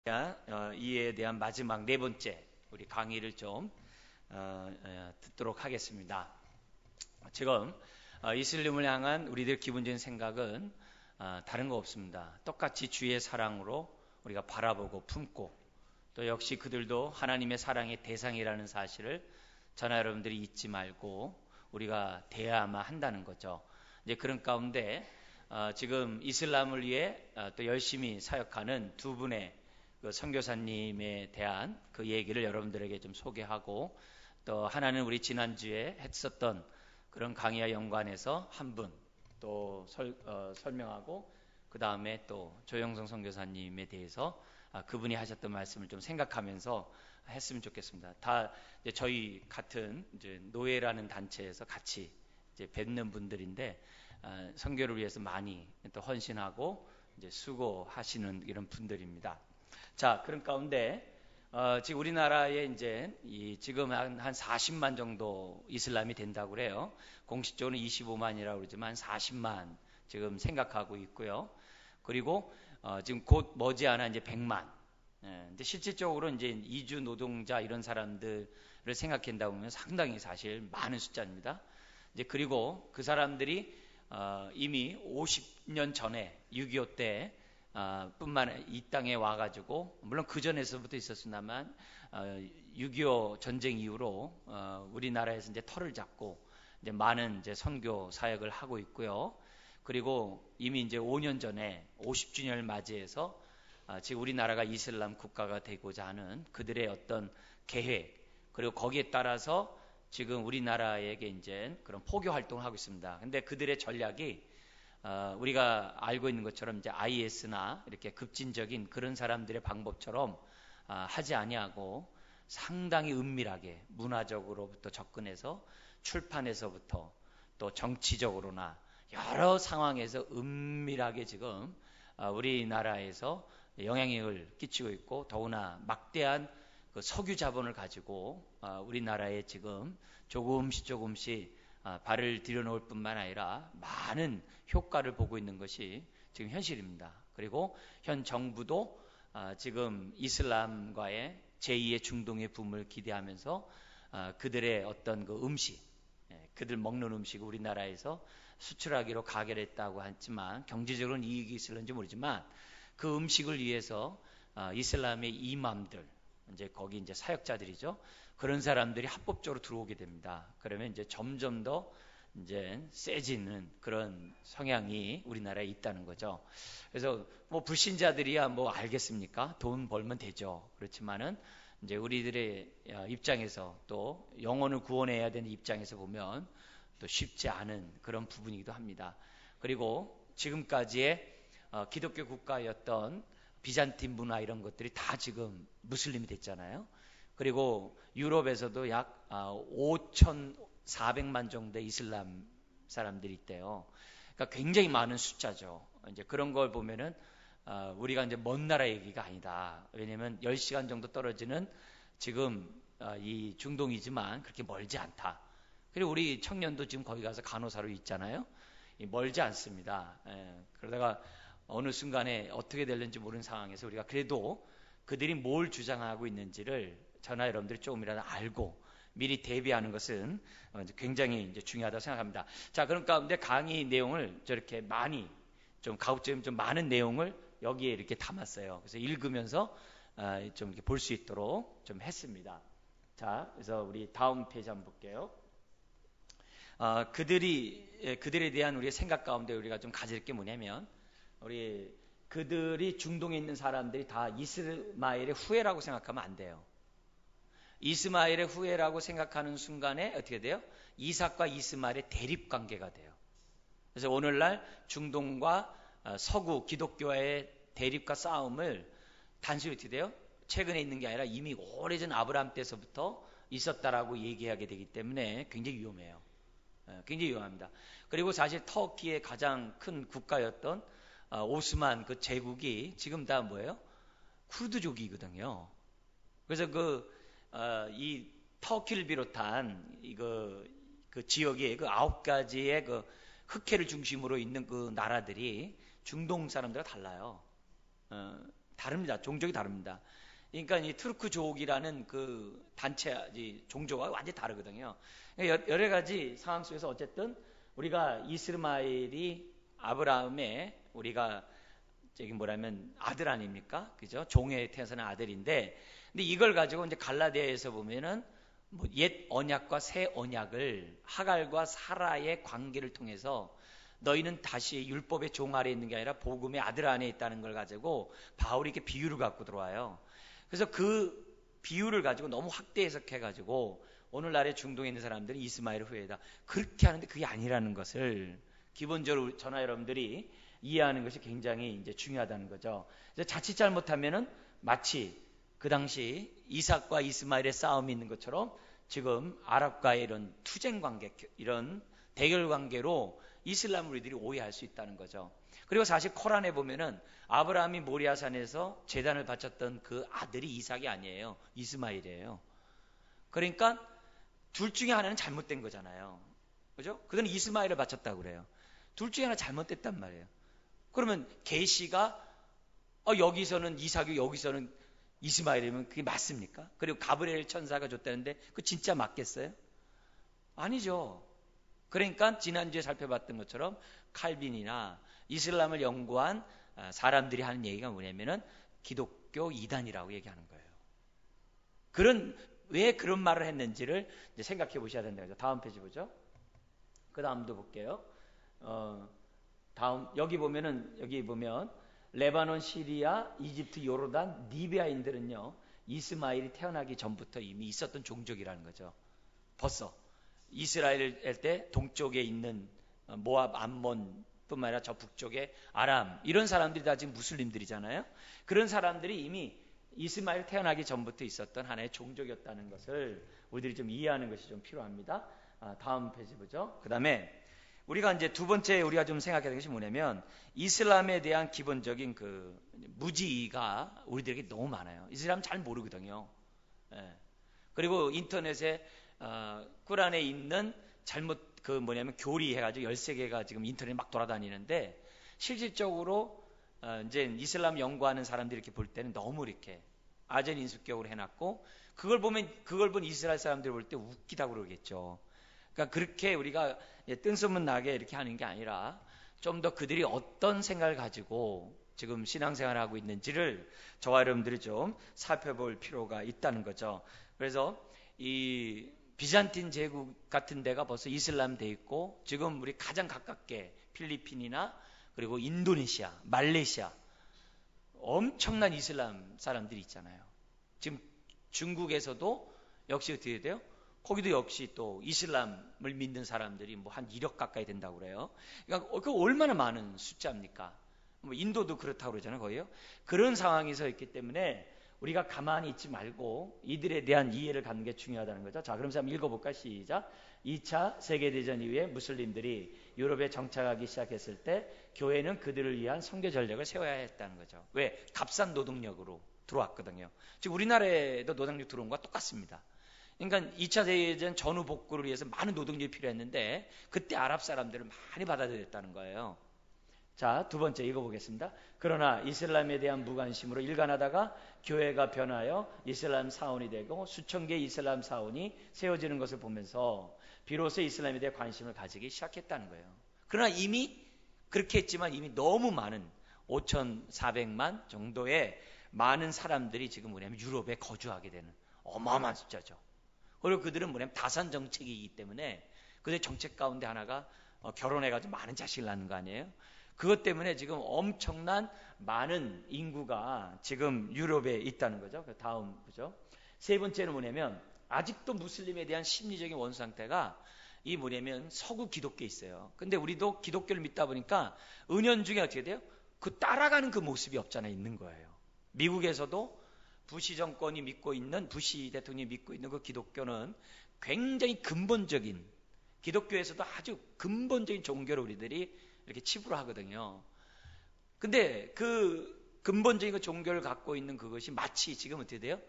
이에 대한 마지막 네 번째 우리 강의를 좀 듣도록 하겠습니다. 지금 이슬람을 향한 우리들 기본적인 생각은 다른 거 없습니다. 똑같이 주의 사랑으로 우리가 바라보고 품고 또 역시 그들도 하나님의 사랑의 대상이라는 사실을 저나 여러분들이 잊지 말고 우리가 대해야만 한다는 거죠. 이제 그런 가운데 지금 이슬람을 위해 또 열심히 사역하는 두 분의 그 선교사님에 대한 그 얘기를 여러분들에게 좀 소개하고 또 하나는 우리 지난주에 했었던 그런 강의와 연관해서 한 분 또 설명하고 그 다음에 또 조영성 선교사님에 대해서 그분이 하셨던 말씀을 좀 생각하면서 했으면 좋겠습니다. 다 이제 저희 같은 이제 노예라는 단체에서 같이 이제 뵙는 분들인데 선교를 위해서 많이 또 헌신하고 이제 수고하시는 이런 분들입니다. 자, 그런 가운데 지금 우리나라에 이제 지금 한 40만 정도 이슬람이 된다고 그래요. 공식적으로는 25만이라고 그러지만 한 40만 지금 생각하고 있고요. 그리고 지금 곧 머지않아 이제 100만. 근데 실질적으로 이제 이주 노동자 이런 사람들을 생각한다 보면 상당히 사실 많은 숫자입니다. 이제 그리고 그 사람들이 이미 50년 전에 6.25 때 뿐만 이 땅에 와가지고 물론 그 전에서부터 있었으나만 6.25 전쟁 이후로 우리나라에서 이제 터를 잡고 이제 많은 이제 선교 사역을 하고 있고요. 그리고 이미 이제 5년 전에 50주년을 맞이해서 지금 우리나라가 이슬람 국가가 되고자 하는 그들의 어떤 계획 그리고 거기에 따라서 지금 우리나라에게 이제 그런 포교 활동을 하고 있습니다. 근데 그들의 전략이 우리가 알고 있는 것처럼 이제 IS나 이렇게 급진적인 그런 사람들의 방법처럼 하지 아니하고 상당히 은밀하게 문화적으로부터 접근해서 출판에서부터 또 정치적으로나 여러 상황에서 은밀하게 지금 우리나라에서 영향력을 끼치고 있고 더구나 막대한 그 석유 자본을 가지고 우리나라에 지금 조금씩 발을 들여놓을 뿐만 아니라 많은 효과를 보고 있는 것이 지금 현실입니다. 그리고 현 정부도 지금 이슬람과의 제2의 중동의 붐을 기대하면서 그들의 어떤 그 음식, 그들 먹는 음식을 우리나라에서 수출하기로 가결했다고 했지만 경제적으로는 이익이 있을는지 모르지만 그 음식을 위해서 이슬람의 이맘들, 이제 거기 이제 사역자들이죠. 그런 사람들이 합법적으로 들어오게 됩니다. 그러면 이제 점점 더 이제 세지는 그런 성향이 우리나라에 있다는 거죠. 그래서 뭐 불신자들이야 뭐 알겠습니까? 돈 벌면 되죠. 그렇지만은 이제 우리들의 입장에서 또 영혼을 구원해야 되는 입장에서 보면 또 쉽지 않은 그런 부분이기도 합니다. 그리고 지금까지의 기독교 국가였던 비잔틴 문화 이런 것들이 다 지금 무슬림이 됐잖아요. 그리고 유럽에서도 약 5,400만 정도의 이슬람 사람들이 있대요. 그러니까 굉장히 많은 숫자죠. 이제 그런 걸 보면은 우리가 이제 먼 나라 얘기가 아니다. 왜냐하면 10시간 정도 떨어지는 지금 이 중동이지만 그렇게 멀지 않다. 그리고 우리 청년도 지금 거기 가서 간호사로 있잖아요. 멀지 않습니다. 그러다가 어느 순간에 어떻게 될는지 모르는 상황에서 우리가 그래도 그들이 뭘 주장하고 있는지를 저나 여러분들이 조금이라도 알고 미리 대비하는 것은 굉장히 이제 중요하다고 생각합니다. 자, 그런 가운데 강의 내용을 저렇게 많이 좀 가급적 좀 많은 내용을 여기에 이렇게 담았어요. 그래서 읽으면서 좀 이렇게 볼 수 있도록 좀 했습니다. 자, 그래서 우리 다음 페이지 한번 볼게요. 그들에 대한 우리의 생각 가운데 우리가 좀 가질 게 뭐냐면 그들이 중동에 있는 사람들이 다 이스마엘의 후예라고 생각하면 안 돼요. 이스마엘의 후예라고 생각하는 순간에 어떻게 돼요? 이삭과 이스마엘의 대립 관계가 돼요. 그래서 오늘날 중동과 서구 기독교와의 대립과 싸움을 단순히 어떻게 돼요? 최근에 있는 게 아니라 이미 오래전 아브라함 때서부터 있었다라고 얘기하게 되기 때문에 굉장히 위험해요. 굉장히 위험합니다. 그리고 사실 터키의 가장 큰 국가였던 오스만 그 제국이 지금 다 뭐예요? 쿠르드족이거든요. 그래서 이 터키를 비롯한 그 지역의 그 9가지의 그 흑해를 중심으로 있는 그 나라들이 중동 사람들과 달라요. 다릅니다. 종족이 다릅니다. 그러니까 이 투르크족이라는 그 단체, 종족과 완전히 다르거든요. 여러 가지 상황 속에서 어쨌든 우리가 이스마엘이 아브라함의 우리가 저기 뭐라면 아들 아닙니까? 그죠? 종에 태어난 아들인데, 근데 이걸 가지고 이제 갈라디아에서 보면은 뭐옛 언약과 새 언약을 하갈과 사라의 관계를 통해서 너희는 다시 율법의 종 아래에 있는 게 아니라 복음의 아들 안에 있다는 걸 가지고 바울이 이렇게 비유를 갖고 들어와요. 그래서 그 비유를 가지고 너무 확대 해석해 가지고 오늘날의 중동에 있는 사람들이 이스마엘 후예다 그렇게 하는데 그게 아니라는 것을 기본적으로 저나 여러분들이 이해하는 것이 굉장히 이제 중요하다는 거죠. 그래서 자칫 잘못하면은 마치 그 당시 이삭과 이스마엘의 싸움이 있는 것처럼 지금 아랍과의 이런 투쟁 관계, 이런 대결 관계로 이슬람을 우리들이 오해할 수 있다는 거죠. 그리고 사실 코란에 보면은 아브라함이 모리아산에서 제단을 바쳤던 그 아들이 이삭이 아니에요. 이스마엘이에요. 그러니까 둘 중에 하나는 잘못된 거잖아요. 그죠? 그들은 이스마엘을 바쳤다고 그래요. 둘 중에 하나 잘못됐단 말이에요. 그러면 계시가 여기서는 이삭이 여기서는 이스마엘이면 그게 맞습니까? 그리고 가브리엘 천사가 줬다는데 그 진짜 맞겠어요? 아니죠. 그러니까 지난주에 살펴봤던 것처럼 칼빈이나 이슬람을 연구한 사람들이 하는 얘기가 뭐냐면은 기독교 이단이라고 얘기하는 거예요. 왜 그런 말을 했는지를 이제 생각해 보셔야 된다는 거죠. 다음 페이지 보죠. 그 다음도 볼게요. 다음 여기 보면 레바논, 시리아, 이집트, 요르단, 리비아인들은요 이스마엘이 태어나기 전부터 이미 있었던 종족이라는 거죠. 벌써 이스라엘 때 동쪽에 있는 모압, 암몬뿐만 아니라 저 북쪽에 아람 이런 사람들이 다 지금 무슬림들이잖아요. 그런 사람들이 이미 이스마엘 태어나기 전부터 있었던 하나의 종족이었다는 것을 우리들이 좀 이해하는 것이 좀 필요합니다. 다음 페이지 보죠. 그 다음에 우리가 이제 두 번째 우리가 좀 생각해야 되는 것이 뭐냐면 이슬람에 대한 기본적인 그 무지가 우리들에게 너무 많아요. 이슬람 잘 모르거든요. 그리고 인터넷에 꾸란에 있는 잘못 교리해가지고 13개가 지금 인터넷에 막 돌아다니는데 실질적으로 이제 이슬람 연구하는 사람들이 이렇게 볼 때는 너무 이렇게 아전인수격으로 해놨고 그걸 본 이스라엘 사람들이 볼 때 웃기다고 그러겠죠. 그러니까 그렇게 우리가 뜬소문 나게 이렇게 하는 게 아니라 좀 더 그들이 어떤 생각을 가지고 지금 신앙생활을 하고 있는지를 저와 여러분들이 좀 살펴볼 필요가 있다는 거죠. 그래서 이 비잔틴 제국 같은 데가 벌써 이슬람 돼 있고 지금 우리 가장 가깝게 필리핀이나 그리고 인도네시아, 말레이시아 엄청난 이슬람 사람들이 있잖아요. 지금 중국에서도 역시 어떻게 돼요? 거기도 역시 또 이슬람을 믿는 사람들이 뭐 한 1억 가까이 된다고 그래요. 그러니까 그 얼마나 많은 숫자입니까? 뭐 인도도 그렇다고 그러잖아요, 거기요. 그런 상황에서 있기 때문에 우리가 가만히 있지 말고 이들에 대한 이해를 갖는 게 중요하다는 거죠. 자, 그럼 한번 읽어볼까요? 시작. 2차 세계대전 이후에 무슬림들이 유럽에 정착하기 시작했을 때 교회는 그들을 위한 선교 전략을 세워야 했다는 거죠. 왜? 값싼 노동력으로 들어왔거든요. 지금 우리나라에도 노동력 들어온 것과 똑같습니다. 그러니까 2차 세계대전 전후 복구를 위해서 많은 노동력이 필요했는데 그때 아랍 사람들을 많이 받아들였다는 거예요. 자, 두 번째 읽어보겠습니다. 그러나 이슬람에 대한 무관심으로 일관하다가 교회가 변하여 이슬람 사원이 되고 수천 개의 이슬람 사원이 세워지는 것을 보면서 비로소 이슬람에 대해 관심을 가지기 시작했다는 거예요. 그러나 이미 그렇게 했지만 이미 너무 많은 5,400만 정도의 많은 사람들이 지금 뭐냐면 유럽에 거주하게 되는 어마어마한 숫자죠. 그리고 그들은 뭐냐면 다산 정책이기 때문에 그들의 정책 가운데 하나가 결혼해가지고 많은 자식을 낳는 거 아니에요? 그것 때문에 지금 엄청난 많은 인구가 지금 유럽에 있다는 거죠. 다음 보죠. 세 번째는 뭐냐면 아직도 무슬림에 대한 심리적인 원수 상태가 이 뭐냐면 서구 기독교에 있어요. 근데 우리도 기독교를 믿다 보니까 은연중에 어떻게 돼요? 그 따라가는 그 모습이 없잖아 있는 거예요. 미국에서도 부시 정권이 믿고 있는 부시 대통령이 믿고 있는 그 기독교는 굉장히 근본적인 기독교에서도 아주 근본적인 종교를 우리들이 이렇게 치부를 하거든요. 근데 그 근본적인 그 종교를 갖고 있는 그것이 마치 지금 어떻게 돼요?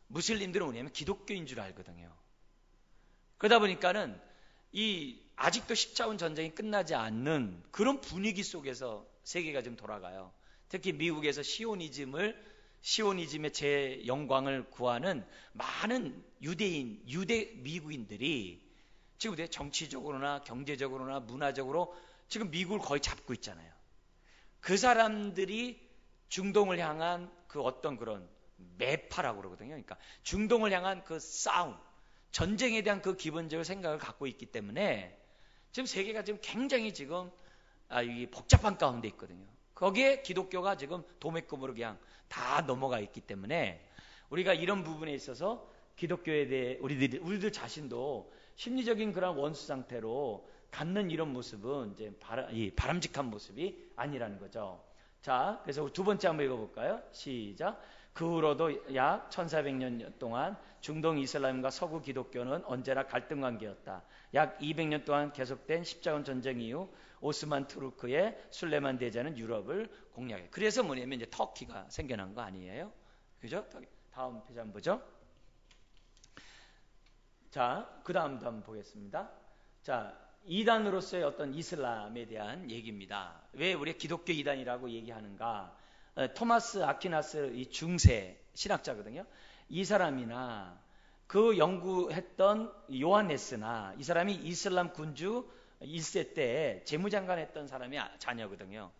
무슬림들은 뭐냐면 기독교인 줄 알거든요. 그러다 보니까는 이 아직도 십자군 전쟁이 끝나지 않는 그런 분위기 속에서 세계가 좀 돌아가요. 특히 미국에서 시오니즘의 제 영광을 구하는 많은 유대 미국인들이 지금 정치적으로나 경제적으로나 문화적으로 지금 미국을 거의 잡고 있잖아요. 그 사람들이 중동을 향한 그 어떤 그런 매파라고 그러거든요. 그러니까 중동을 향한 그 싸움, 전쟁에 대한 그 기본적인 생각을 갖고 있기 때문에 지금 세계가 지금 굉장히 지금 이 복잡한 가운데 있거든요. 거기에 기독교가 지금 도매금으로 그냥 다 넘어가 있기 때문에 우리가 이런 부분에 있어서 기독교에 대해 우리들 자신도 심리적인 그런 원수 상태로 갖는 이런 모습은 이제 바람직한 모습이 아니라는 거죠. 자, 그래서 두 번째 한번 읽어볼까요? 시작. 그 후로도 약 1400년 동안 중동 이슬람과 서구 기독교는 언제나 갈등 관계였다. 약 200년 동안 계속된 십자군 전쟁 이후 오스만 투르크의 술레만 대제는 유럽을 공략해. 그래서 뭐냐면 이제 터키가 생겨난 거 아니에요? 그죠? 다음 페이지 한번 보죠. 자, 그 다음도 한번 보겠습니다. 자, 이단으로서의 어떤 이슬람에 대한 얘기입니다. 왜 우리가 기독교 이단이라고 얘기하는가? 토마스 아퀴나스 이 중세 신학자거든요. 이 사람이나 그 연구했던 요하네스나 이 사람이 이슬람 군주 1세 때 재무장관 했던 사람이 자녀거든요.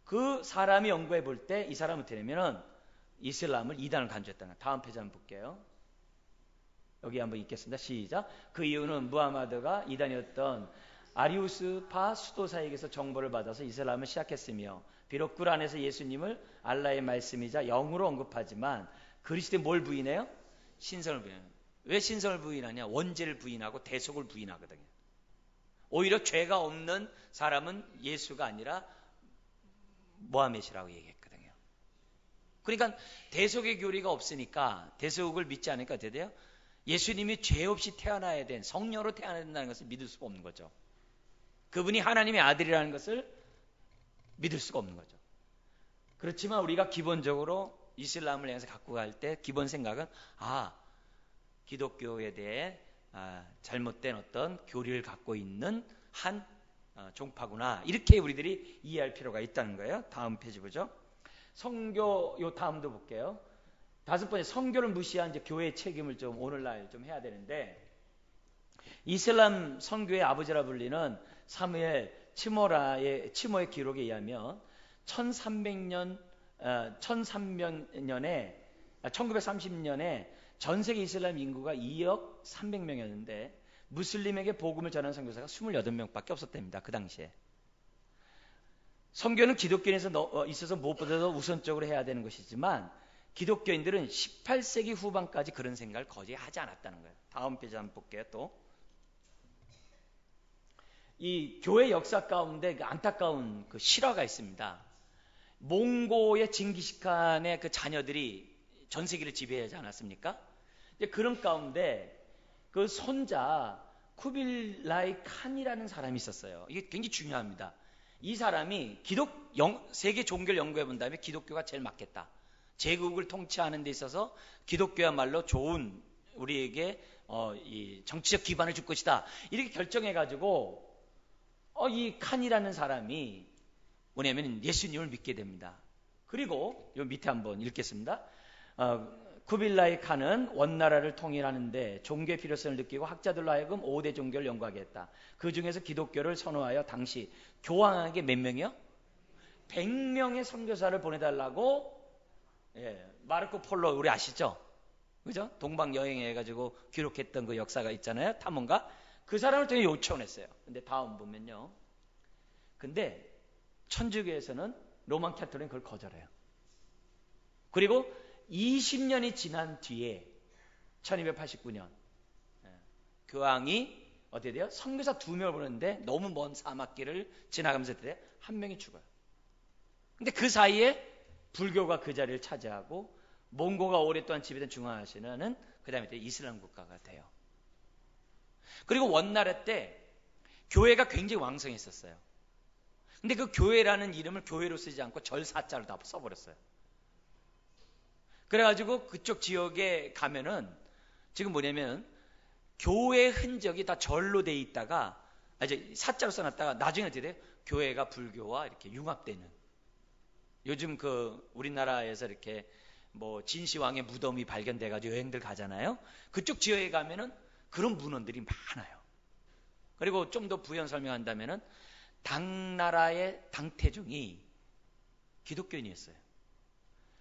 그 사람이 연구해 볼 때 이 사람은 어떻게 되면은 이슬람을 이단을 간주했다는 거예요. 다음 페이지 한번 볼게요. 여기 한번 읽겠습니다. 시작. 그 이유는 무하마드가 이단이었던 아리우스파 수도사에게서 정보를 받아서 이슬람을 시작했으며 비록 꿀안에서 예수님을 알라의 말씀이자 영으로 언급하지만 그리스도에 뭘 부인해요? 신성을 부인해요. 왜 신성을 부인하냐? 원죄를 부인하고 대속을 부인하거든요. 오히려 죄가 없는 사람은 예수가 아니라 모하메시라고 얘기했거든요. 그러니까 대속의 교리가 없으니까 대속을 믿지 않으니까 어떻게 돼요? 예수님이 죄 없이 태어나야 된 성녀로 태어나야 된다는 것을 믿을 수가 없는 거죠. 그분이 하나님의 아들이라는 것을 믿을 수가 없는 거죠. 그렇지만 우리가 기본적으로 이슬람을 향해서 갖고 갈 때 기본 생각은 기독교에 대해 잘못된 어떤 교리를 갖고 있는 한 종파구나, 이렇게 우리들이 이해할 필요가 있다는 거예요. 다음 페이지 보죠. 성교, 요 다음도 볼게요. 다섯 번째, 성교를 무시한 이제 교회의 책임을 좀 오늘날 좀 해야 되는데, 이슬람 성교의 아버지라 불리는 사무엘 치모의 기록에 의하면 1930년에 전 세계 이슬람 인구가 2억 300명이었는데 무슬림에게 복음을 전하는 선교사가 28명밖에 없었답니다. 그 당시에. 선교는 기독교인에서 있어서 무엇보다도 우선적으로 해야 되는 것이지만 기독교인들은 18세기 후반까지 그런 생각을 거의 하지 않았다는 거예요. 다음 페이지 한번 볼게요. 또 이 교회 역사 가운데 그 안타까운 그 실화가 있습니다. 몽고의 징기스칸의 그 자녀들이 전 세계를 지배하지 않았습니까? 그런 가운데 그 손자 쿠빌라이 칸이라는 사람이 있었어요. 이게 굉장히 중요합니다. 이 사람이 세계 종교를 연구해 본 다음에 기독교가 제일 맞겠다. 제국을 통치하는 데 있어서 기독교야말로 좋은 우리에게 이 정치적 기반을 줄 것이다. 이렇게 결정해가지고 이 칸이라는 사람이 뭐냐면 예수님을 믿게 됩니다. 그리고 요 밑에 한번 읽겠습니다. 쿠빌라이 칸은 원나라를 통일하는데 종교의 필요성을 느끼고 학자들로 하여금 5대 종교를 연구하게 했다. 그 중에서 기독교를 선호하여 당시 교황에게 몇 명이요? 100명의 선교사를 보내달라고 마르코 폴로 우리 아시죠? 그죠? 동방 여행해가지고 기록했던 그 역사가 있잖아요. 탐험가. 그 사람을 통해 요청했어요. 근데 다음 보면요. 근데 천주교에서는 로만 캐톨릭은 그걸 거절해요. 그리고 20년이 지난 뒤에 1289년 교황이 어떻게 돼요? 선교사 2명을 보냈는데 너무 먼 사막길을 지나가면서 어떻게 돼요? 한 명이 죽어요. 근데 그 사이에 불교가 그 자리를 차지하고 몽고가 오랫동안 지배된 중앙아시아는 그 다음에 이슬람 국가가 돼요. 그리고 원나라 때 교회가 굉장히 왕성했었어요. 근데 그 교회라는 이름을 교회로 쓰지 않고 절사자로 다 써버렸어요. 그래가지고 그쪽 지역에 가면은 지금 뭐냐면 교회 흔적이 다 절로 돼 있다가 이제 사자로 써놨다가 나중에 어떻게 돼요? 교회가 불교와 이렇게 융합되는. 요즘 우리나라에서 이렇게 뭐 진시황의 무덤이 발견돼가지고 여행들 가잖아요. 그쪽 지역에 가면은 그런 문헌들이 많아요. 그리고 좀 더 부연 설명한다면은 당나라의 당태종이 기독교인이었어요.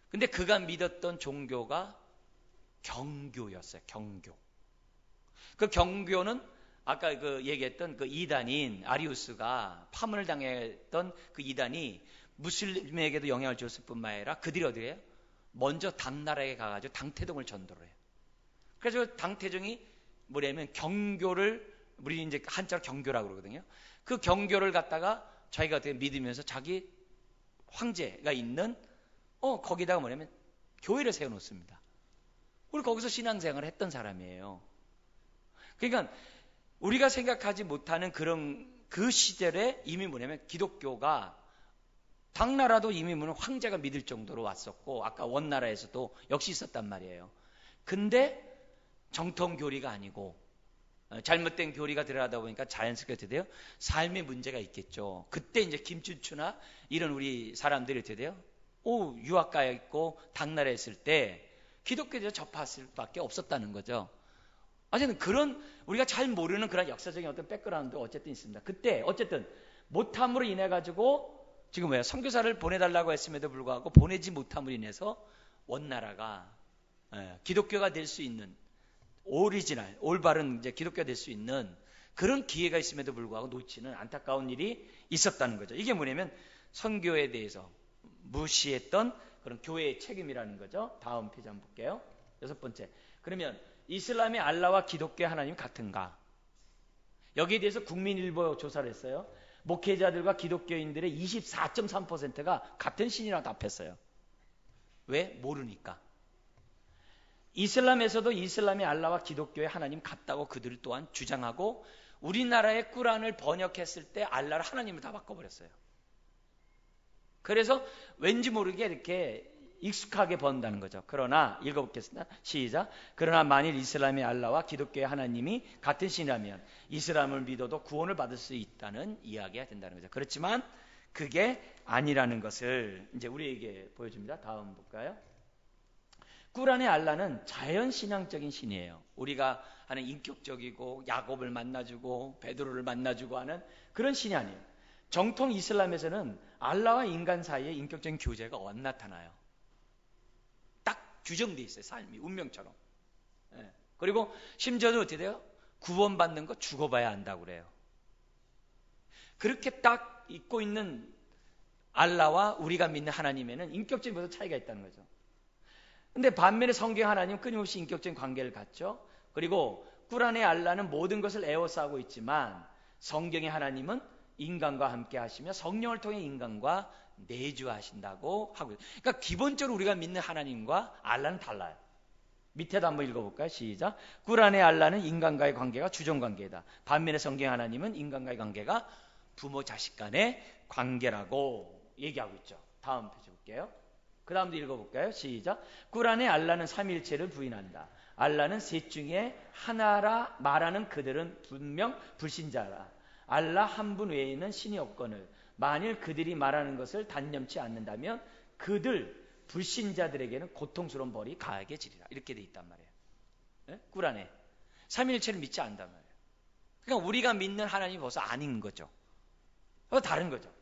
근데 그가 믿었던 종교가 경교였어요. 경교. 그 경교는 아까 얘기했던 이단인 아리우스가 파문을 당했던 그 이단이 무슬림에게도 영향을 줬을 뿐만 아니라 그들이 어디에요? 먼저 당나라에 가가지고 당태종을 전도를 해요. 그래서 당태종이 뭐냐면 경교를, 우리 이제 한자로 경교라고 그러거든요. 그 경교를 갖다가 자기가 어떻게 믿으면서 자기 황제가 있는 거기다가 뭐냐면 교회를 세워놓습니다. 우리 거기서 신앙생활을 했던 사람이에요. 그러니까 우리가 생각하지 못하는 그 시절에 이미 뭐냐면 기독교가 당나라도 이미 황제가 믿을 정도로 왔었고, 아까 원나라에서도 역시 있었단 말이에요. 근데 정통 교리가 아니고 잘못된 교리가 들어가다 보니까 자연스럽게 어떻게 돼요? 삶의 문제가 있겠죠. 그때 이제 김춘추나 이런 우리 사람들이 어떻게 돼요? 유학가에 있고 당나라에 있을 때 기독교에 접했을 수밖에 없었다는 거죠. 어쨌든 그런 우리가 잘 모르는 그런 역사적인 어떤 백그라운드가 어쨌든 있습니다. 그때 어쨌든 못함으로 인해 가지고 지금 선교사를 보내달라고 했음에도 불구하고 보내지 못함으로 인해서 원나라가 기독교가 될 수 있는 오리지널, 올바른 이제 기독교가 될 수 있는 그런 기회가 있음에도 불구하고 놓치는 안타까운 일이 있었다는 거죠. 이게 뭐냐면 선교에 대해서 무시했던 그런 교회의 책임이라는 거죠. 다음 페이지 한번 볼게요. 6번째. 그러면 이슬람의 알라와 기독교의 하나님 같은가? 여기에 대해서 국민일보 조사를 했어요. 목회자들과 기독교인들의 24.3%가 같은 신이라고 답했어요. 왜? 모르니까. 이슬람에서도 이슬람의 알라와 기독교의 하나님 같다고 그들 또한 주장하고, 우리나라의 꾸란을 번역했을 때 알라를 하나님을 다 바꿔버렸어요. 그래서 왠지 모르게 이렇게 익숙하게 번다는 거죠. 그러나 읽어보겠습니다. 시작. 그러나 만일 이슬람의 알라와 기독교의 하나님이 같은 신이라면 이슬람을 믿어도 구원을 받을 수 있다는 이야기가 된다는 거죠. 그렇지만 그게 아니라는 것을 이제 우리에게 보여줍니다. 다음 볼까요? 꾸란의 알라는 자연신앙적인 신이에요. 우리가 하는 인격적이고 야곱을 만나주고 베드로를 만나주고 하는 그런 신이 아니에요. 정통 이슬람에서는 알라와 인간 사이에 인격적인 교제가 안 나타나요. 딱 규정되어 있어요. 삶이 운명처럼. 그리고 심지어는 어떻게 돼요? 구원받는 거 죽어봐야 안다고 그래요. 그렇게 딱 있고 있는 알라와 우리가 믿는 하나님에는 인격적인 모든 차이가 있다는 거죠. 근데 반면에 성경 하나님은 끊임없이 인격적인 관계를 갖죠. 그리고 꾸란의 알라는 모든 것을 에워싸고 있지만 성경의 하나님은 인간과 함께 하시며 성령을 통해 인간과 내주하신다고 하고 있어요. 그러니까 기본적으로 우리가 믿는 하나님과 알라는 달라요. 밑에도 한번 읽어볼까요? 시작. 꾸란의 알라는 인간과의 관계가 주종관계다. 반면에 성경의 하나님은 인간과의 관계가 부모 자식 간의 관계라고 얘기하고 있죠. 다음 페이지 볼게요. 그 다음도 읽어볼까요? 시작. 꾸란의 알라는 삼위일체를 부인한다. 알라는 셋 중에 하나라 말하는 그들은 분명 불신자라. 알라 한 분 외에는 신이 없거늘 만일 그들이 말하는 것을 단념치 않는다면 그들 불신자들에게는 고통스러운 벌이 가하게 지리라. 이렇게 돼 있단 말이에요. 꾸란에 삼위일체를 믿지 않단 말이에요. 그러니까 우리가 믿는 하나님이 벌써 아닌 거죠. 다른 거죠.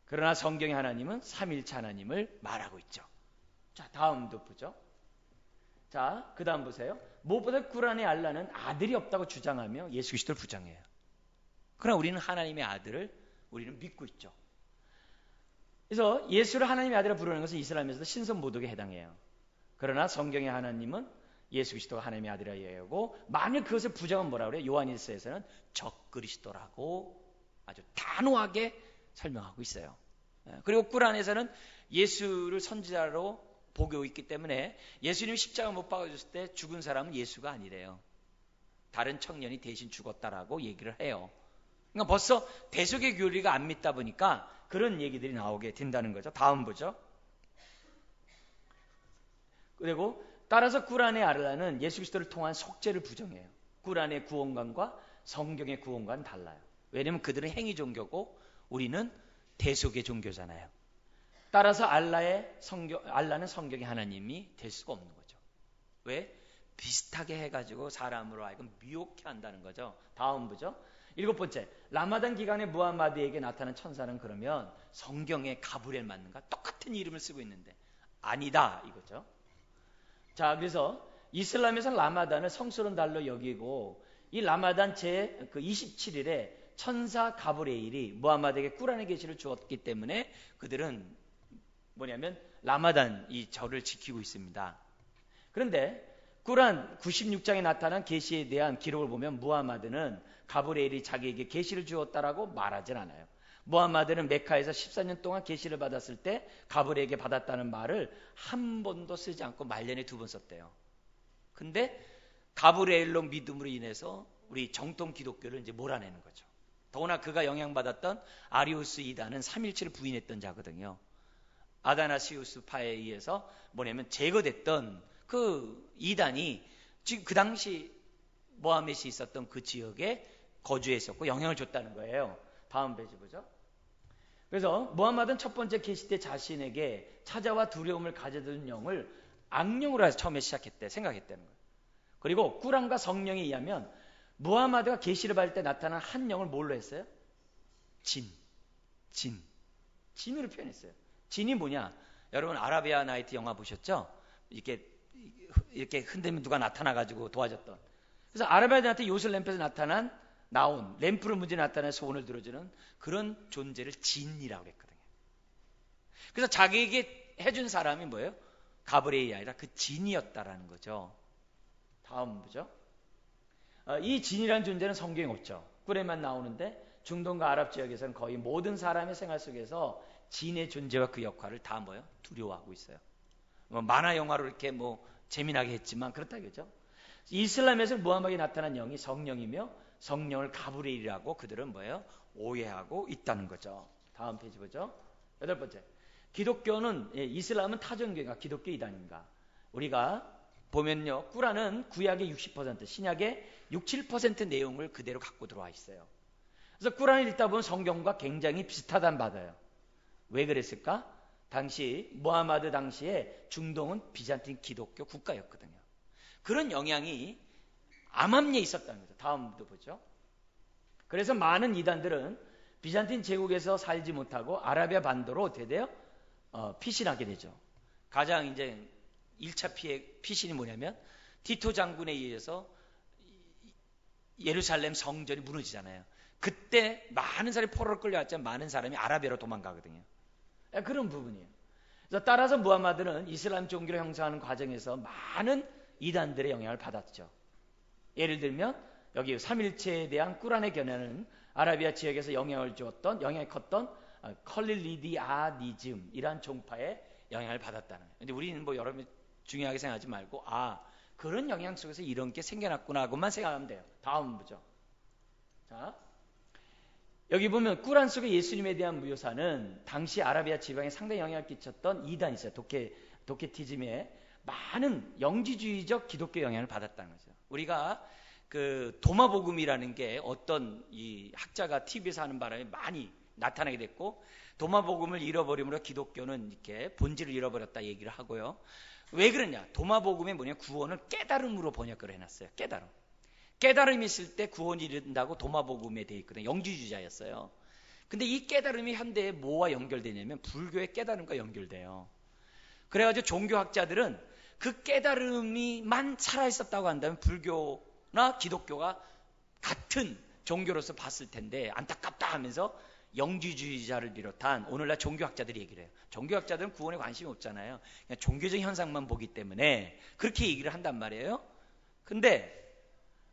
그러나 성경의 하나님은 삼위일체 하나님을 말하고 있죠. 자, 다음도 보죠. 자, 그 다음 보세요. 무엇보다 꾸란의 알라는 아들이 없다고 주장하며 예수 그리스도를 부정해요. 그러나 우리는 하나님의 아들을 우리는 믿고 있죠. 그래서 예수를 하나님의 아들을 부르는 것은 이슬람에서도 신선 모독에 해당해요. 그러나 성경의 하나님은 예수 그리스도가 하나님의 아들이라고 얘기하고, 만약 그것을 부정하면 뭐라고 그래요? 요한일서에서는 적그리스도라고 아주 단호하게 설명하고 있어요. 그리고 꾸란에서는 예수를 선지자로 보고 있기 때문에 예수님이 십자가 못 박아줬을 때 죽은 사람은 예수가 아니래요. 다른 청년이 대신 죽었다라고 얘기를 해요. 그러니까 벌써 대속의 교리가 안 믿다 보니까 그런 얘기들이 나오게 된다는 거죠. 다음 보죠. 그리고 따라서 꾸란의 알라는 예수 그리스도를 통한 속죄를 부정해요. 꾸란의 구원관과 성경의 구원관은 달라요. 왜냐하면 그들은 행위 종교고 우리는 대속의 종교잖아요. 따라서 알라는 성경의 하나님이 될 수가 없는 거죠. 왜? 비슷하게 해가지고 사람으로 하여금 미혹해 한다는 거죠. 다음 보죠. 7번째, 라마단 기간에 무함마드에게 나타난 천사는 그러면 성경의 가브리엘 맞는가? 똑같은 이름을 쓰고 있는데 아니다 이거죠. 자, 그래서 이슬람에서는 라마단을 성스러운 달로 여기고 이 라마단 제 27일에 천사 가브리엘이 무함마드에게 꾸란의 계시를 주었기 때문에 그들은 뭐냐면 라마단 이 절을 지키고 있습니다. 그런데 꾸란 96장에 나타난 계시에 대한 기록을 보면 무함마드는 가브리엘이 자기에게 계시를 주었다라고 말하진 않아요. 무함마드는 메카에서 14년 동안 계시를 받았을 때 가브리엘에게 받았다는 말을 한 번도 쓰지 않고 말년에 2번 썼대요. 근데 가브리엘로 믿음으로 인해서 우리 정통 기독교를 이제 몰아내는 거죠. 더구나 그가 영향받았던 아리우스 이단은 삼일체를 부인했던 자거든요. 아다나시우스 파에 의해서 뭐냐면 제거됐던 그 이단이 지금 그 당시 모하멧이 있었던 그 지역에 거주했었고 영향을 줬다는 거예요. 다음 페이지 보죠. 그래서 무함마드는 첫 번째 계시 때 자신에게 찾아와 두려움을 가져든 영을 악령으로 해서 처음에 시작했대, 생각했다는 거예요. 그리고 꾸란과 성령에 의하면 무함마드가 계시를 받을 때 나타난 한 영을 뭘로 했어요? 진으로 표현했어요. 진이 뭐냐? 여러분 아라비아 나이트 영화 보셨죠? 이렇게 흔들면 누가 나타나가지고 도와줬던. 그래서 아라비아 나이트 요술 램프에서 나온 램프를 문제 나타내 소원을 들어주는 그런 존재를 진이라고 했거든요. 그래서 자기에게 해준 사람이 뭐예요? 가브리엘이 아니라 그 진이었다라는 거죠. 다음 보죠. 이 진이라는 존재는 성경에 없죠. 꿀에만 나오는데 중동과 아랍 지역에서는 거의 모든 사람의 생활 속에서 진의 존재와 그 역할을 다 뭐예요? 두려워하고 있어요. 만화 영화로 이렇게 재미나게 했지만 그렇다 그죠? 이슬람에서 무함마드에 나타난 영이 성령이며 성령을 가브리엘이라고 그들은 뭐예요? 오해하고 있다는 거죠. 다음 페이지 보죠. 8번째. 기독교는 이슬람은 타종교인가 기독교 이단인가? 우리가 보면요. 꾸란은 구약의 60%, 신약의 67% 내용을 그대로 갖고 들어와 있어요. 그래서 꾸란을 읽다 보면 성경과 굉장히 비슷하단 받아요. 왜 그랬을까? 당시 무함마드 당시에 중동은 비잔틴 기독교 국가였거든요. 그런 영향이 암암리에 있었다는 거죠. 다음도 보죠. 그래서 많은 이단들은 비잔틴 제국에서 살지 못하고 아라비아 반도로 어떻게 돼요? 피신하게 되죠. 가장 이제 1차 피신이 뭐냐면 티토 장군에 의해서 예루살렘 성전이 무너지잖아요. 그때 많은 사람이 포로로 끌려왔지만 많은 사람이 아라비아로 도망가거든요. 그런 부분이에요. 그래서 따라서 무함마드는 이슬람 종교를 형성하는 과정에서 많은 이단들의 영향을 받았죠. 예를 들면 여기 삼일체에 대한 꾸란의 견해는 아라비아 지역에서 영향을 컸던 컬릴리디아니즘이란 종파의 영향을 받았다는 거예요. 근데 우리는 여러분 중요하게 생각하지 말고 그런 영향 속에서 이런 게 생겨났구나 하고만 생각하면 돼요. 다음 보죠. 자, 여기 보면 꾸란 속의 예수님에 대한 묘사는 당시 아라비아 지방에 상당히 영향을 끼쳤던 이단이 있어요. 도케티즘에 많은 영지주의적 기독교 영향을 받았다는 거죠. 우리가 그 도마복음이라는 게 어떤 이 학자가 TV에서 하는 바람에 많이 나타나게 됐고, 도마복음을 잃어버림으로 기독교는 이렇게 본질을 잃어버렸다 얘기를 하고요. 왜 그러냐? 도마복음이 뭐냐? 구원을 깨달음으로 번역을 해놨어요. 깨달음이 있을 때 구원이 이른다고 도마복음에 돼 있거든요. 영지주의자였어요. 근데 이 깨달음이 현대에 뭐와 연결되냐면 불교의 깨달음과 연결돼요. 그래가지고 종교학자들은 그 깨달음이만 살아있었다고 한다면 불교나 기독교가 같은 종교로서 봤을 텐데 안타깝다 하면서 영지주의자를 비롯한 오늘날 종교학자들이 얘기를 해요. 종교학자들은 구원에 관심이 없잖아요. 그냥 종교적 현상만 보기 때문에 그렇게 얘기를 한단 말이에요. 근데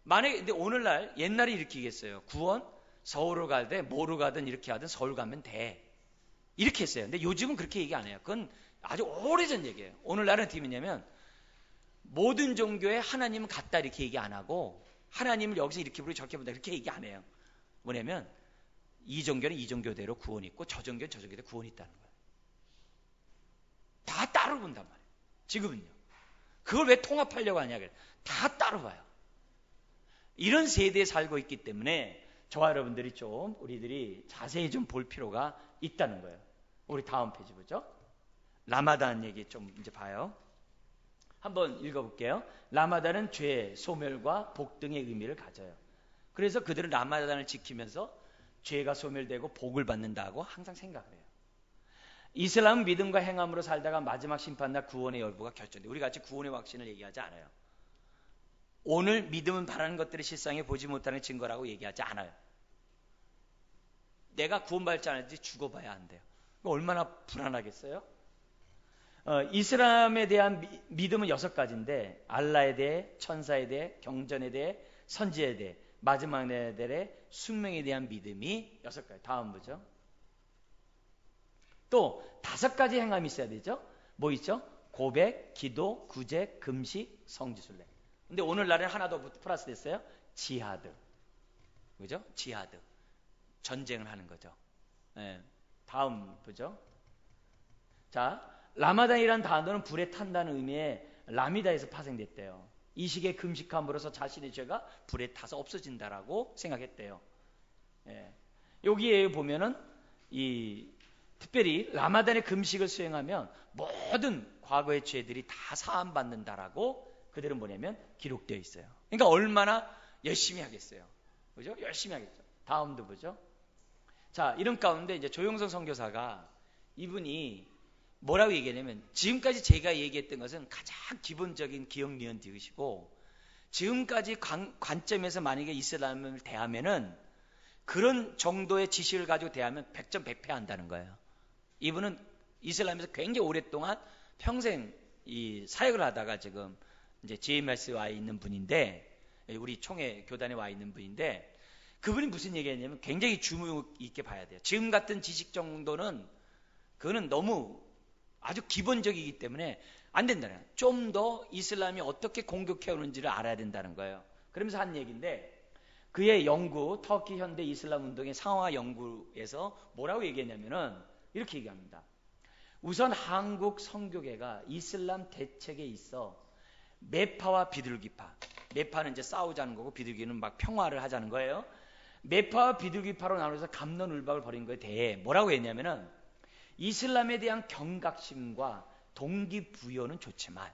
만약에 오늘날 옛날에 이렇게 얘기했어요. 구원 서울을 가든 뭐로 가든 이렇게 하든 서울 가면 돼. 이렇게 했어요. 근데 요즘은 그렇게 얘기 안 해요. 그건 아주 오래전 얘기예요. 오늘날은 어떻게 했냐면 모든 종교에 하나님은 같다 이렇게 얘기 안 하고 하나님을 여기서 이렇게 부르고 저렇게 부른다 이렇게 얘기 안 해요. 뭐냐면 이 종교는 이 종교대로 구원이 있고 저 종교는 저 종교대로 구원이 있다는 거예요. 다 따로 본단 말이에요. 지금은요. 그걸 왜 통합하려고 하냐. 다 따로 봐요. 이런 세대에 살고 있기 때문에 저와 여러분들이 좀 우리들이 자세히 좀 볼 필요가 있다는 거예요. 우리 다음 페이지 보죠. 라마단 얘기 좀 이제 봐요. 한번 읽어볼게요. 라마단은 죄, 소멸과 복 등의 의미를 가져요. 그래서 그들은 라마단을 지키면서 죄가 소멸되고 복을 받는다고 항상 생각을 해요. 이슬람은 믿음과 행함으로 살다가 마지막 심판날 구원의 여부가 결정돼요. 우리 같이 구원의 확신을 얘기하지 않아요. 오늘 믿음은 바라는 것들을 실상에 보지 못하는 증거라고 얘기하지 않아요. 내가 구원받지 않을지 죽어봐야 한대요. 얼마나 불안하겠어요? 이슬람에 대한 믿음은 6가지인데 알라에 대해, 천사에 대해, 경전에 대해, 선지에 대해, 마지막 날에 대해, 숙명에 대한 믿음이 6가지. 다음 보죠. 또 5가지 행함이 있어야 되죠. 뭐 있죠? 고백, 기도, 구제, 금식, 성지순례. 근데 오늘날은 하나 더 플러스 됐어요. 지하드. 그죠? 지하드. 전쟁을 하는 거죠. 네. 다음 보죠. 자, 라마단이라는 단어는 불에 탄다는 의미의 라미다에서 파생됐대요. 이 시기에 금식함으로써 자신의 죄가 불에 타서 없어진다라고 생각했대요. 예. 여기에 보면은 특별히 라마단의 금식을 수행하면 모든 과거의 죄들이 다 사함받는다라고 그들은 뭐냐면 기록되어 있어요. 그러니까 얼마나 열심히 하겠어요. 그죠? 열심히 하겠죠. 다음도 보죠. 자, 이런 가운데 이제 조용성 선교사가 이분이 뭐라고 얘기하냐면 지금까지 제가 얘기했던 것은 가장 기본적인 기억 니은 디귿이고 지금까지 관점에서 만약에 이슬람을 대하면은 그런 정도의 지식을 가지고 대하면 100점 100패 한다는 거예요. 이분은 이슬람에서 굉장히 오랫동안 평생 이 사역을 하다가 지금 이제 GMS에 와 있는 분인데 우리 총회 교단에 와 있는 분인데 그분이 무슨 얘기했냐면 굉장히 주목 있게 봐야 돼요. 지금 같은 지식 정도는 그거는 너무 아주 기본적이기 때문에 안 된다는 거예요. 좀 더 이슬람이 어떻게 공격해 오는지를 알아야 된다는 거예요. 그러면서 한 얘기인데 그의 연구, 터키 현대 이슬람 운동의 상황 연구에서 뭐라고 얘기했냐면은 이렇게 얘기합니다. 우선 한국 선교계가 이슬람 대책에 있어 매파와 비둘기파, 매파는 이제 싸우자는 거고 비둘기는 막 평화를 하자는 거예요. 매파와 비둘기파로 나눠서 갑론을박을 벌인 거에 대해 뭐라고 했냐면은 이슬람에 대한 경각심과 동기부여는 좋지만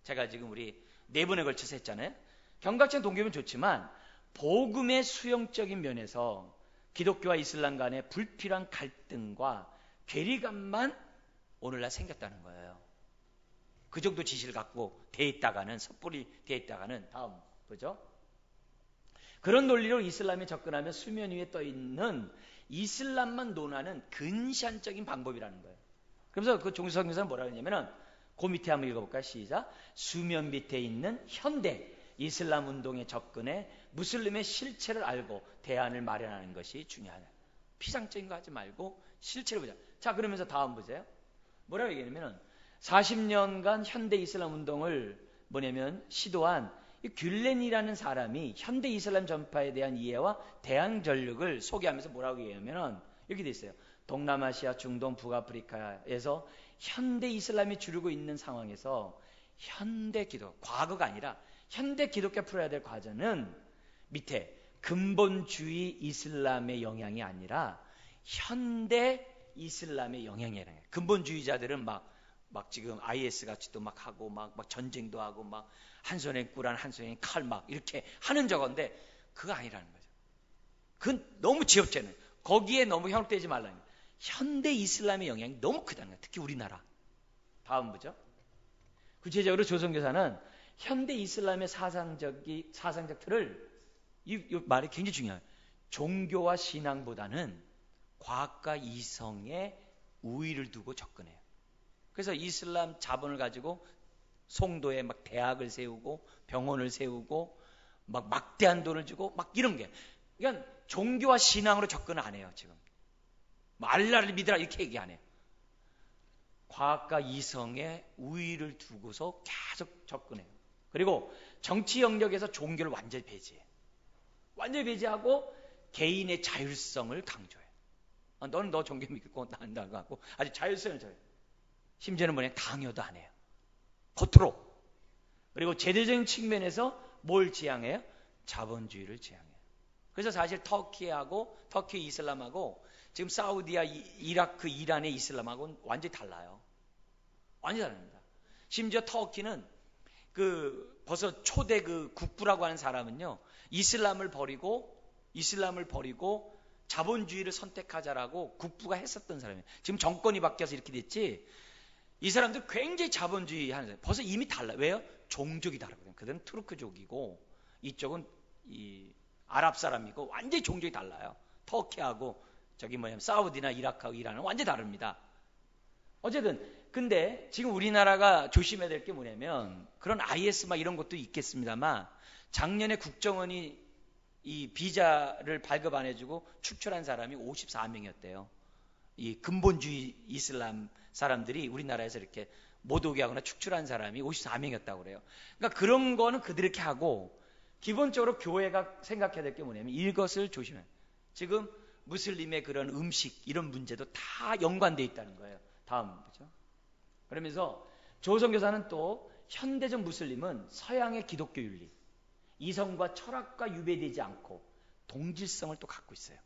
제가 지금 우리 4번에 걸쳐서 했잖아요. 경각심, 동기부여는 좋지만 복음의 수용적인 면에서 기독교와 이슬람 간의 불필요한 갈등과 괴리감만 오늘날 생겼다는 거예요. 그 정도 지시를 갖고 돼 있다가는 섣불리 돼 있다가는 다음 보죠. 그런 논리로 이슬람에 접근하면 수면 위에 떠 있는 이슬람만 논하는 근시안적인 방법이라는 거예요. 그래서 그 종수석 교사는 뭐라고 했냐면은 그 밑에 한번 읽어볼까요? 시작. 수면 밑에 있는 현대 이슬람 운동에 접근해 무슬림의 실체를 알고 대안을 마련하는 것이 중요하다. 피상적인 거 하지 말고 실체를 보자. 자, 그러면서 다음 보세요. 뭐라고 얘기하냐면은 40년간 현대 이슬람 운동을 뭐냐면 시도한 이 귤렌이라는 사람이 현대 이슬람 전파에 대한 이해와 대안 전력을 소개하면서 뭐라고 얘기하냐면은 이렇게 돼 있어요. 동남아시아, 중동, 북아프리카에서 현대 이슬람이 주르고 있는 상황에서 현대 기독, 과거가 아니라 현대 기독교 풀어야 될 과제는 밑에 근본주의 이슬람의 영향이 아니라 현대 이슬람의 영향이라는 거예요. 근본주의자들은 막 지금 IS 같이 또 막 하고 막 전쟁도 하고 막 한 손에 꾸란 한 손에 칼 막 이렇게 하는 저건데 그거 아니라는 거죠. 그건 너무 지엽잖아요. 거기에 너무 현혹되지 말라는 거예요. 현대 이슬람의 영향이 너무 크다는 거예요. 특히 우리나라. 다음 보죠. 구체적으로 조선교사는 현대 이슬람의 사상적 틀을 이 말이 굉장히 중요해요. 종교와 신앙보다는 과학과 이성의 우위를 두고 접근해요. 그래서 이슬람 자본을 가지고 송도에 막 대학을 세우고 병원을 세우고 막 막대한 돈을 주고 막 이런 게 그러니까 종교와 신앙으로 접근 안 해요. 지금 알라를 믿으라 이렇게 얘기 안 해요. 과학과 이성의 우위를 두고서 계속 접근해요. 그리고 정치 영역에서 종교를 완전히 배제해요. 완전히 배제하고 개인의 자율성을 강조해요. 너는 너 종교 믿고 나 안 나가고 아주 자율성을 줘요. 심지어는 뭐냐 강요도 안 해요. 겉으로. 그리고 제도적인 측면에서 뭘 지향해요? 자본주의를 지향해요. 그래서 사실 터키 이슬람하고 지금 사우디아, 이라크, 이란의 이슬람하고는 완전히 달라요. 완전히 다릅니다. 심지어 터키는 벌써 초대 국부라고 하는 사람은요, 이슬람을 버리고 자본주의를 선택하자라고 국부가 했었던 사람이에요. 지금 정권이 바뀌어서 이렇게 됐지, 이 사람들 굉장히 자본주의 하는 사람. 벌써 이미 달라요. 왜요? 종족이 다르거든요. 그들은 투르크족이고 이쪽은 이 아랍 사람이고 완전히 종족이 달라요. 터키하고 사우디나 이라크하고 이란은 완전히 다릅니다. 어쨌든 근데 지금 우리나라가 조심해야 될 게 뭐냐면, 그런 IS 막 이런 것도 있겠습니다만, 작년에 국정원이 이 비자를 발급 안 해주고 축출한 사람이 54명이었대요. 이 근본주의 이슬람 사람들이 우리나라에서 이렇게 못 오게 하거나 축출한 사람이 54명이었다고 그래요. 그러니까 그런 거는 그들이 이렇게 하고, 기본적으로 교회가 생각해야 될 게 뭐냐면 이것을 조심해요. 지금 무슬림의 그런 음식 이런 문제도 다 연관되어 있다는 거예요. 다음 보죠. 그러면서 조선교사는 또 현대적 무슬림은 서양의 기독교 윤리, 이성과 철학과 유배되지 않고 동질성을 또 갖고 있어요.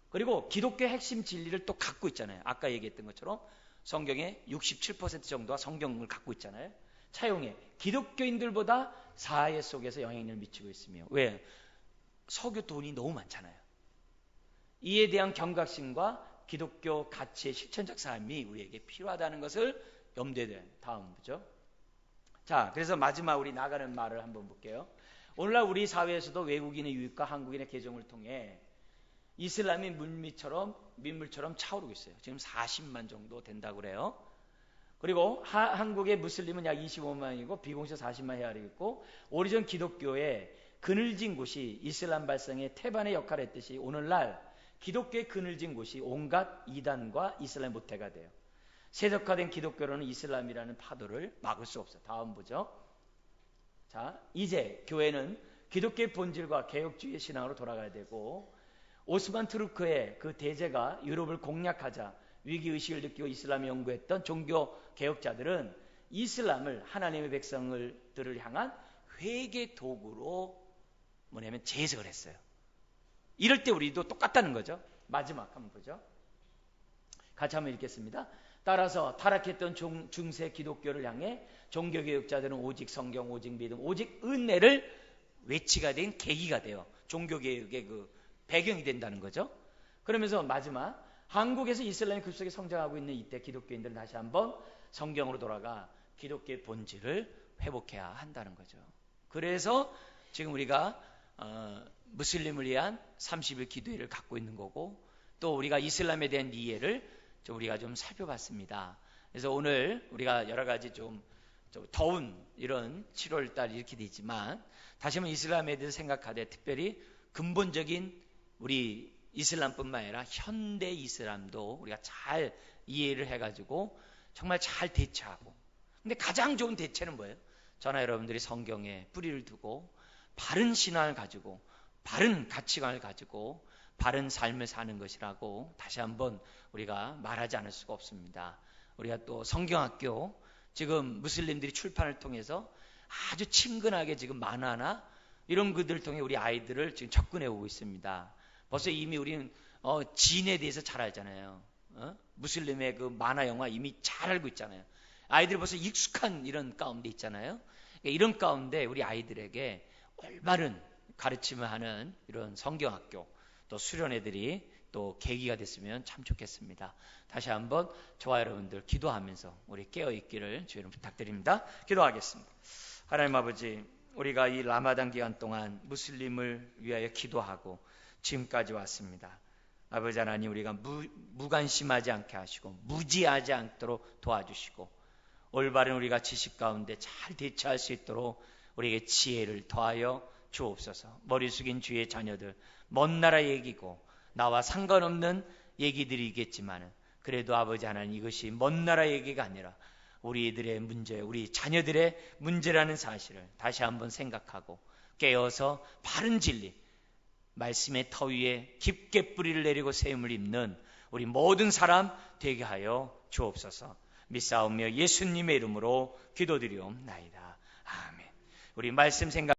그리고 기독교의 핵심 진리를 또 갖고 있잖아요. 아까 얘기했던 것처럼 성경의 67% 정도가 성경을 갖고 있잖아요. 차용해 기독교인들보다 사회 속에서 영향력을 미치고 있으며, 왜? 석유 돈이 너무 많잖아요. 이에 대한 경각심과 기독교 가치의 실천적 삶이 우리에게 필요하다는 것을 염두에 둬요. 다음 보죠. 자, 그래서 마지막 우리 나가는 말을 한번 볼게요. 오늘날 우리 사회에서도 외국인의 유입과 한국인의 개종을 통해 이슬람이 민물처럼 차오르고 있어요. 지금 40만 정도 된다고 그래요. 그리고 한국의 무슬림은 약 25만이고 비공식 40만 헤아리고 있고, 오리전 기독교의 그늘진 곳이 이슬람 발성의 태반의 역할을 했듯이 오늘날 기독교의 그늘진 곳이 온갖 이단과 이슬람의 모태가 돼요. 세속화된 기독교로는 이슬람이라는 파도를 막을 수 없어요. 다음 보죠. 자, 이제 교회는 기독교의 본질과 개혁주의의 신앙으로 돌아가야 되고, 오스만 투르크의 그 대제가 유럽을 공략하자 위기의식을 느끼고 이슬람을 연구했던 종교 개혁자들은 이슬람을 하나님의 백성들을 향한 회개 도구로 재해석을 했어요. 이럴 때 우리도 똑같다는 거죠. 마지막 한번 보죠. 같이 한번 읽겠습니다. 따라서 타락했던 중세 기독교를 향해 종교개혁자들은 오직 성경, 오직 믿음, 오직 은혜를 외치가 된 계기가 돼요. 종교개혁의 배경이 된다는 거죠. 그러면서 마지막, 한국에서 이슬람이 급속히 성장하고 있는 이때 기독교인들은 다시 한번 성경으로 돌아가 기독교의 본질을 회복해야 한다는 거죠. 그래서 지금 우리가 무슬림을 위한 30일 기도회를 갖고 있는 거고, 또 우리가 이슬람에 대한 이해를 우리가 좀 살펴봤습니다. 그래서 오늘 우리가 여러 가지 좀 더운 이런 7월달 이렇게 되지만, 다시 한번 이슬람에 대해서 생각하되 특별히 근본적인 우리 이슬람뿐만 아니라 현대 이슬람도 우리가 잘 이해를 해가지고 정말 잘 대처하고, 근데 가장 좋은 대처는 뭐예요? 저나 여러분들이 성경에 뿌리를 두고 바른 신앙을 가지고 바른 가치관을 가지고 바른 삶을 사는 것이라고 다시 한번 우리가 말하지 않을 수가 없습니다. 우리가 또 성경학교 지금 무슬림들이 출판을 통해서 아주 친근하게 지금 만화나 이런 것들을 통해 우리 아이들을 지금 접근해 오고 있습니다. 벌써 이미 우리는 진에 대해서 잘 알잖아요. 무슬림의 그 만화 영화 이미 잘 알고 있잖아요. 아이들이 벌써 익숙한 이런 가운데 있잖아요. 이런 가운데 우리 아이들에게 올바른 가르침을 하는 이런 성경학교, 또 수련회들이 또 계기가 됐으면 참 좋겠습니다. 다시 한번 저와 여러분들 기도하면서 우리 깨어있기를 주님 부탁드립니다. 기도하겠습니다. 하나님 아버지, 우리가 이 라마단 기간 동안 무슬림을 위하여 기도하고 지금까지 왔습니다. 아버지 하나님, 우리가 무관심하지 않게 하시고 무지하지 않도록 도와주시고 올바른 우리가 지식 가운데 잘 대처할 수 있도록 우리에게 지혜를 더하여 주옵소서. 머리 숙인 주의 자녀들, 먼 나라 얘기고 나와 상관없는 얘기들이겠지만 그래도 아버지 하나님, 이것이 먼 나라 얘기가 아니라 우리들의 문제, 우리 자녀들의 문제라는 사실을 다시 한번 생각하고 깨어서 바른 진리, 말씀의 터 위에 깊게 뿌리를 내리고 세움을 입는 우리 모든 사람 되게 하여 주옵소서. 믿사오며 예수님의 이름으로 기도드리옵나이다. 아멘. 우리 말씀 생각